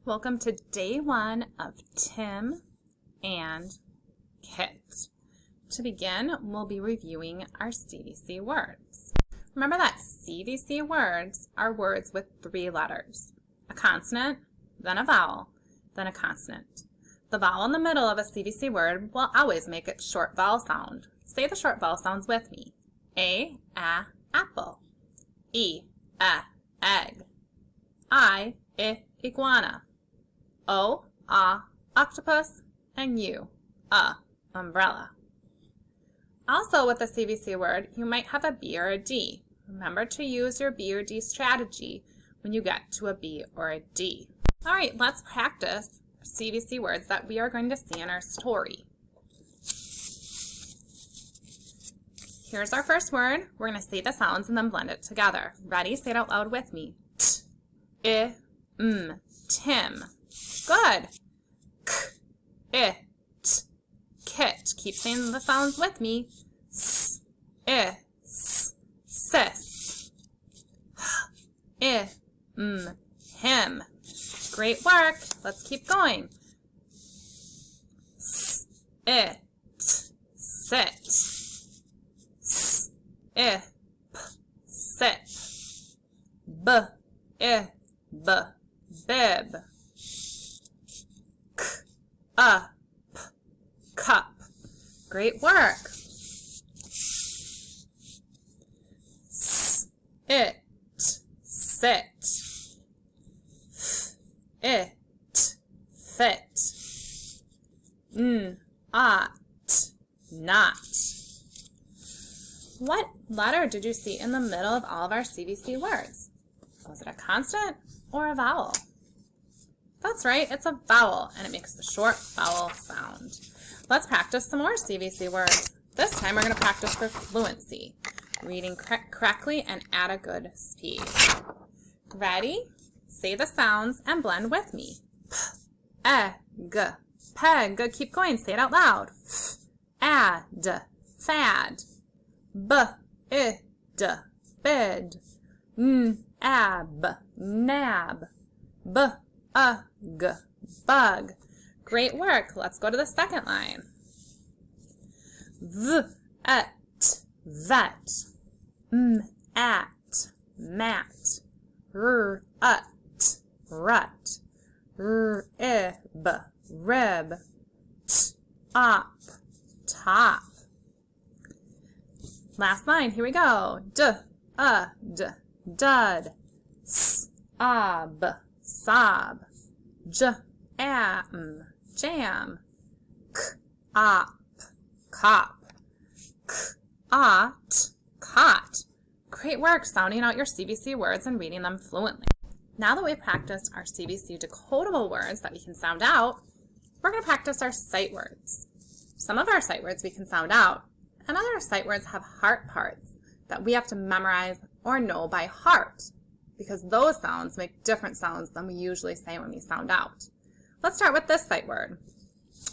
Welcome to day 1 of Tim and Kit. To begin, we'll be reviewing our CVC words. Remember that CVC words are words with 3 letters. A consonant, then a vowel, then a consonant. The vowel in the middle of a CVC word will always make its short vowel sound. Say the short vowel sounds with me. A, apple. E, egg. I, iguana. O, octopus, and U, umbrella. Also with the CVC word, you might have a B or a D. Remember to use your B or D strategy when you get to a B or a D. All right, let's practice CVC words that we are going to see in our story. Here's our first word. We're going to say the sounds and then blend it together. Ready? Say it out loud with me. T, Tim. Good. K, kit. Keep saying the sounds with me. S, sis. H, him. Great work. Let's keep going. S, sit. S, sip. B, bib. Cup. Great work. Sit. Fit. Not. What letter did you see in the middle of all of our CVC words? Was it a consonant or a vowel? That's right, it's a vowel, and it makes the short vowel sound. Let's practice some more CVC words. This time we're going to practice for fluency, reading correctly and at a good speed. Ready? Say the sounds and blend with me. Egg, peg. Keep going, say it out loud. Add, fad. Bid, ab, nab. Bug. Great work. Let's go to the second line. Vet. At, mat. Rut. Rib. Top. Last line, here we go. Dud. Sob. Jam. Cop. Cot. Great work sounding out your CVC words and reading them fluently. Now that we've practiced our CVC decodable words that we can sound out, we're going to practice our sight words. Some of our sight words we can sound out, and other sight words have heart parts that we have to memorize or know by heart, because those sounds make different sounds than we usually say when we sound out. Let's start with this sight word.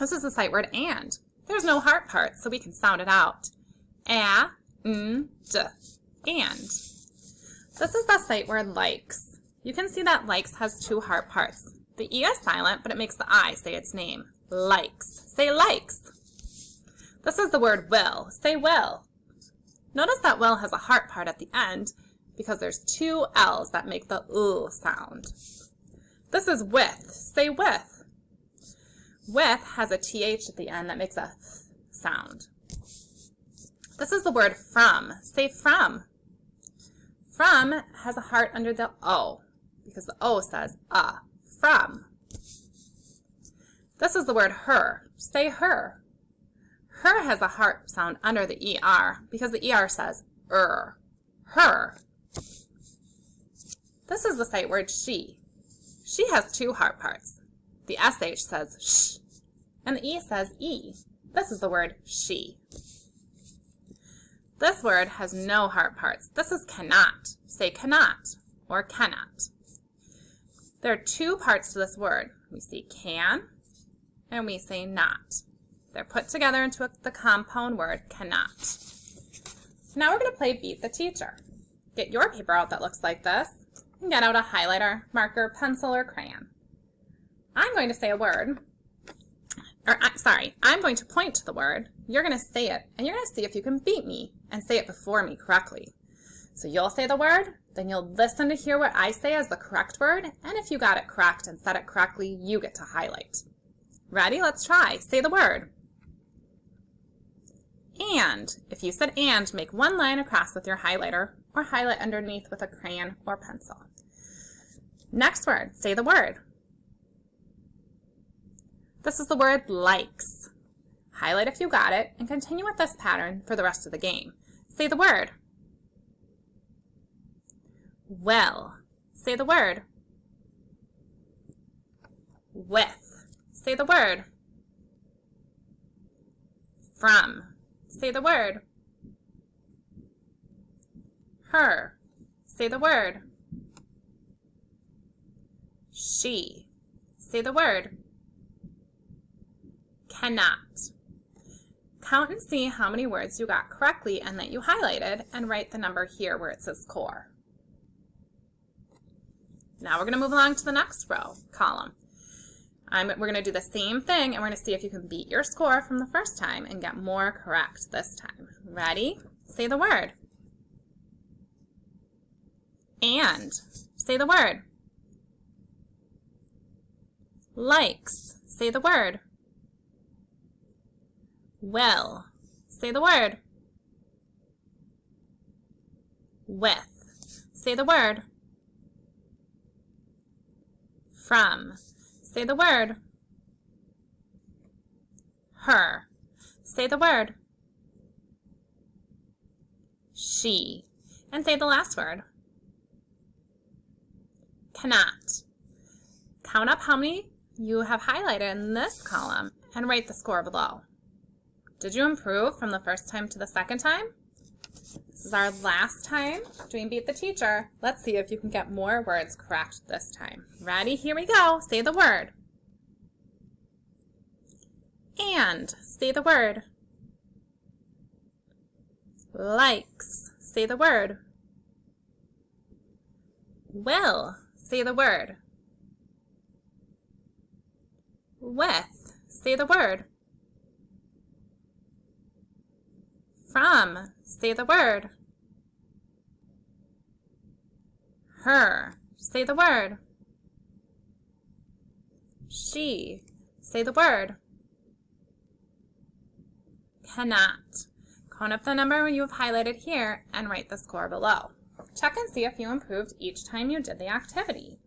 This is the sight word and. There's no heart part, so we can sound it out. And. This is the sight word likes. You can see that likes has 2 heart parts. The E is silent, but it makes the I say its name. Likes. Say likes. This is the word will. Say will. Notice that will has a heart part at the end because there's 2 L's that make the sound. This is with. Say with. With has a TH at the end that makes a th sound. This is the word from. Say from. From has a heart under the O because the O says from. This is the word her. Say her. Her has a heart sound under the ER because the ER says her. This is the sight word she. She has 2 heart parts. The SH says sh, and the E says E. This is the word she. This word has no heart parts. This is cannot. Say cannot or cannot. There are 2 parts to this word. We say can and we say not. They're put together into the compound word cannot. Now we're going to play Beat the Teacher. Get your paper out that looks like this and get out a highlighter, marker, pencil, or crayon. I'm going to say a word, I'm going to point to the word, you're going to say it, and you're going to see if you can beat me and say it before me correctly. So you'll say the word, then you'll listen to hear what I say as the correct word, and if you got it correct and said it correctly, you get to highlight. Ready? Let's try. Say the word. And. If you said and, make one line across with your highlighter or highlight underneath with a crayon or pencil. Next word. Say the word. This is the word likes. Highlight if you got it and continue with this pattern for the rest of the game. Say the word. Well. Say the word. With. Say the word. From. Say the word. Her. Say the word. She. Say the word. Cannot. Count and see how many words you got correctly and that you highlighted, and write the number here where it says score. Now we're going to move along to the next column. We're going to do the same thing, and we're going to see if you can beat your score from the first time and get more correct this time. Ready? Say the word. And. Say the word. Likes. Say the word. Will. Say the word. With. Say the word. From. Say the word. Her. Say the word. She. And say the last word. Cannot. Count up how many you have highlighted in this column and write the score below. Did you improve from the first time to the second time? This is our last time doing Beat the Teacher. Let's see if you can get more words correct this time. Ready? Here we go. Say the word. And. Say the word. Likes. Say the word. Will. Say the word. With. Say the word. From. Say the word. Her. Say the word. She. Say the word. Cannot. Count up the number you have highlighted here and write the score below. Check and see if you improved each time you did the activity.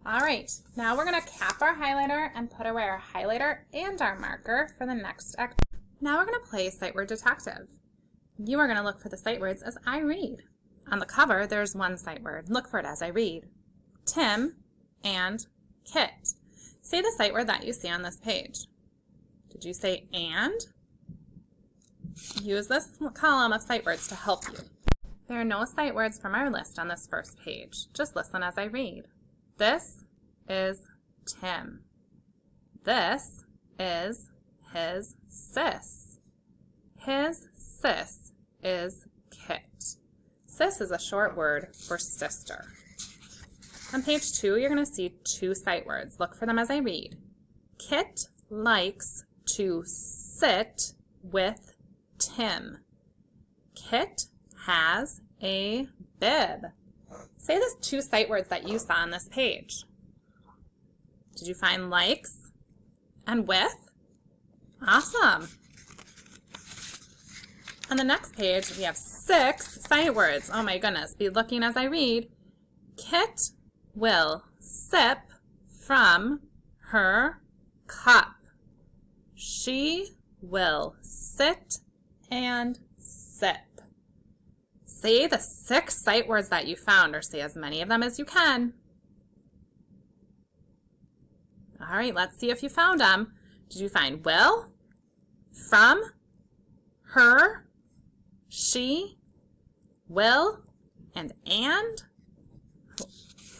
All right, now we're going to cap our highlighter and put away our highlighter and our marker for the next activity. Now we're going to play Sight Word Detective. You are going to look for the sight words as I read. On the cover, there's one sight word. Look for it as I read. Tim and Kit. Say the sight word that you see on this page. Did you say and? Use this column of sight words to help you. There are no sight words from our list on this first page. Just listen as I read. This is Tim. This is his sis. His sis is Kit. Sis is a short word for sister. On page 2, you're going to see two sight words. Look for them as I read. Kit likes to sit with Tim. Kit has a bib. Say the two sight words that you saw on this page. Did you find likes and with? Awesome. On the next page, we have 6 sight words. Oh my goodness, be looking as I read. Kit will sip from her cup. She will sit and sip. Say the 6 sight words that you found, or say as many of them as you can. All right, let's see if you found them. Did you find will, from, her, she, will, and?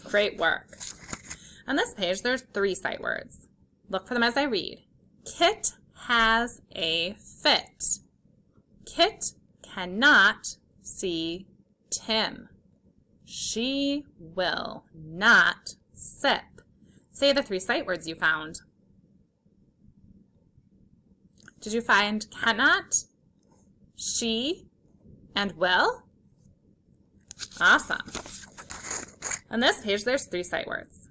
Great work. On this page, there's 3 sight words. Look for them as I read. Kit has a fit. Kit cannot see Tim. She will not sip. Say the 3 sight words you found. Did you find cannot, she, and will? Awesome. On this page, there's 3 sight words.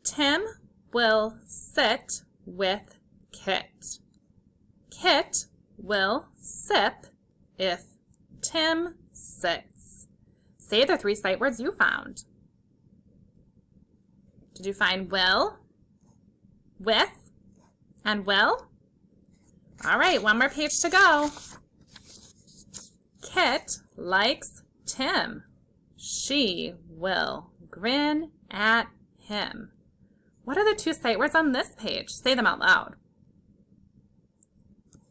Tim will sit with Kit. Kit will sip if Tim sits. Say the 3 sight words you found. Did you find will, with, and will? All right, one more page to go. Kit likes Tim. She will grin at him. What are the 2 sight words on this page? Say them out loud.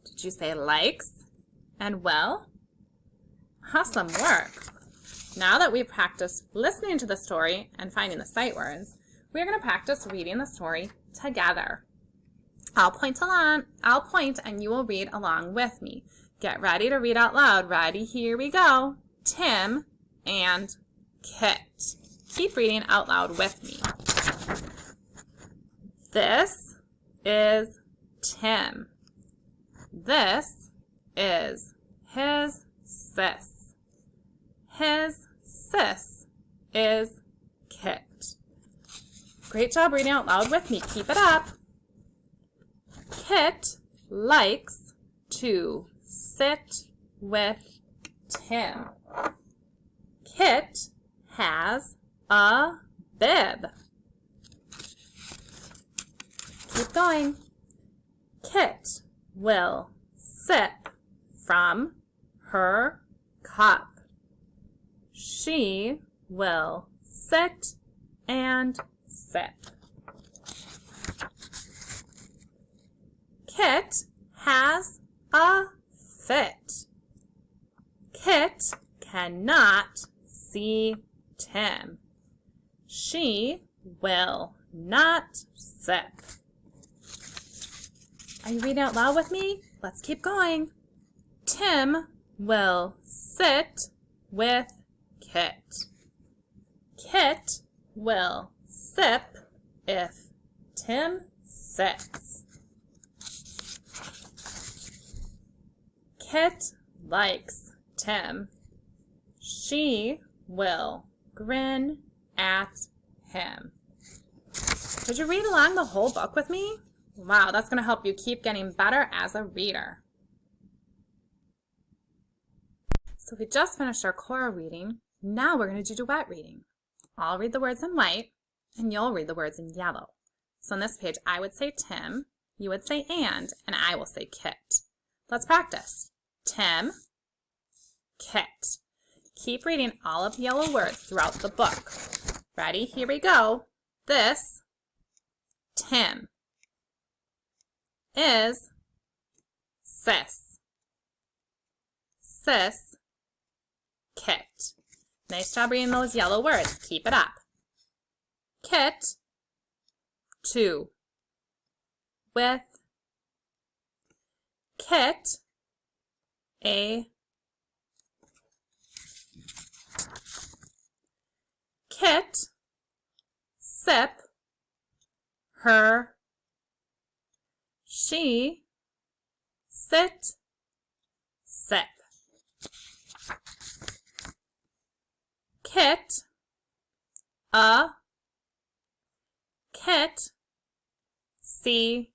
Did you say likes and will? Awesome work. Now that we've practiced listening to the story and finding the sight words, we're going to practice reading the story together. I'll point and you will read along with me. Get ready to read out loud. Ready? Here we go. Tim and Kit. Keep reading out loud with me. This is Tim. This is his sis. His sis is Kit. Great job reading out loud with me. Keep it up. Kit likes to sit with Tim. Kit has a bib. Keep going. Kit will sip from her cup. She will sit and sip. Kit has a fit. Kit cannot see Tim. She will not sip. Are you reading out loud with me? Let's keep going. Tim will sit with Kit. Kit will sip if Tim sits. Kit likes Tim. She will grin at him. Did you read along the whole book with me? Wow, that's going to help you keep getting better as a reader. So we just finished our choral reading. Now we're going to do duet reading. I'll read the words in white, and you'll read the words in yellow. So on this page, I would say Tim, you would say and I will say Kit. Let's practice. Tim, Kit. Keep reading all of the yellow words throughout the book. Ready? Here we go. This, Tim, is sis. Sis, Kit. Nice job reading those yellow words. Keep it up. Kit, 2. With. Kit, a. Kit, sip, her. She, sit, sip. Kit, a. Kit, see.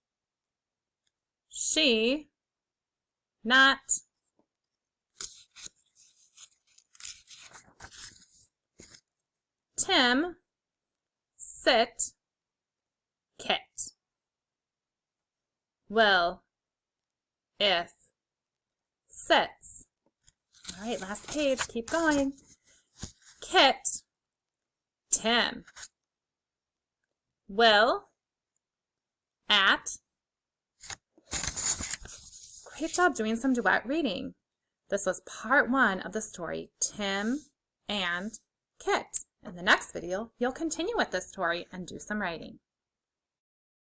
She, not. Tim, sit, Kit. Will, if, sits. All right, last page. Keep going. Kit, Tim. Will, at. Great job doing some duet reading. This was part 1 of the story, Tim and Kit. In the next video, you'll continue with this story and do some writing.